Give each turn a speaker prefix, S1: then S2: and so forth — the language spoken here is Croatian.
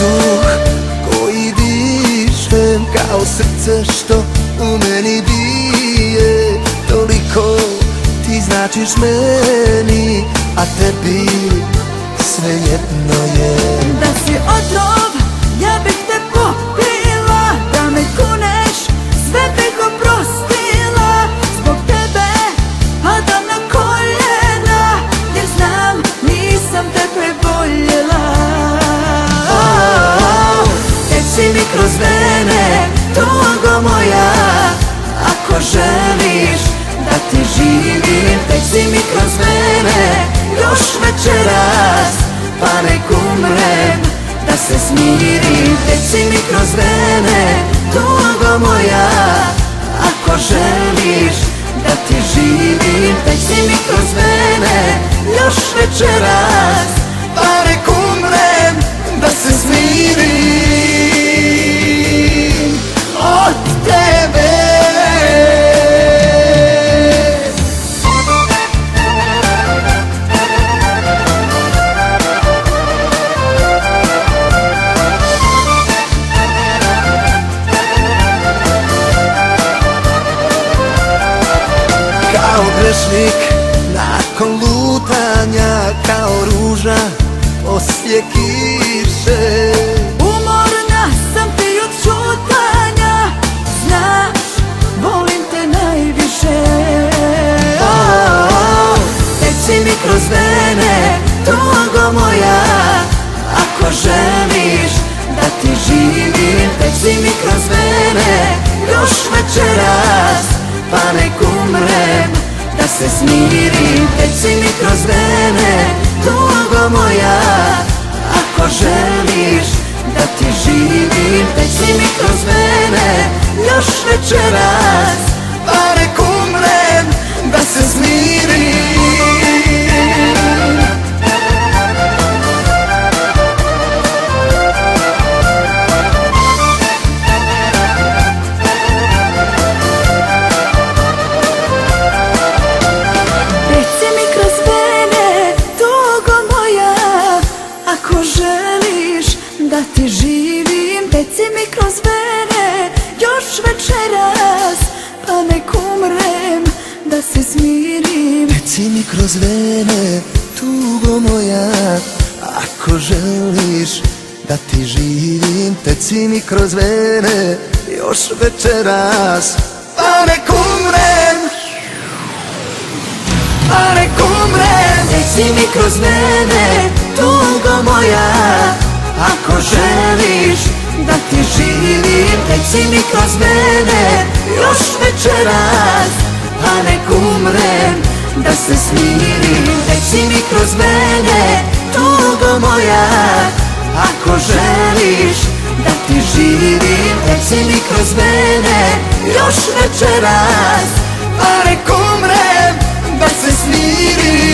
S1: vazduh koji dišem, kao srce što u meni bije. Toliko ti značiš meni, a tebi svejedno je.
S2: Da si otrov, ja bih te popila, da me kuneš, sve bih oprostila. Zbog tebe padam na koljena, jer znam nisam te preboljela. Teci mi kroz vene, tugo moja, ako želiš da ti živim. Teci mi kroz vene, još večeras, pa nek umrem, da se smirim. Teci mi kroz vene, tugo moja, ako želiš da ti živim. Teci mi kroz vene, još večeras, pa nek umrem, da se smirim od tebe.
S1: Kao grešnik nakon lutanja, kao ruža poslije kiše.
S2: Umorna sam ti od šutanja, znaš, volim te najviše. Teci mi kroz vene, tugo moja, ako želiš da ti živim. Teci mi kroz vene, još večeras, pa nek umrem, da se smirim. Teci mi kroz vene, tugo moja, ako želiš da ti živim. Teci mi kroz vene, još večeras, pa nek umrem, da se smirim. Da ti živim, teci mi kroz vene, još večeras, pa nek umrem, da se smirim.
S1: Teci mi kroz vene, tugo moja, ako želiš da ti živim. Teci mi kroz vene, još večeras, pa nek umrem, pa nek umrem.
S2: Teci mi kroz vene, tugo moja, ako želiš da ti živim. Teci mi kroz vene, još večeras, pa nek umrem, da se smirim. Teci mi kroz vene, tugo moja, ako želiš da ti živim. Teci mi kroz vene, još večeras, pa nek umrem, da se smirim.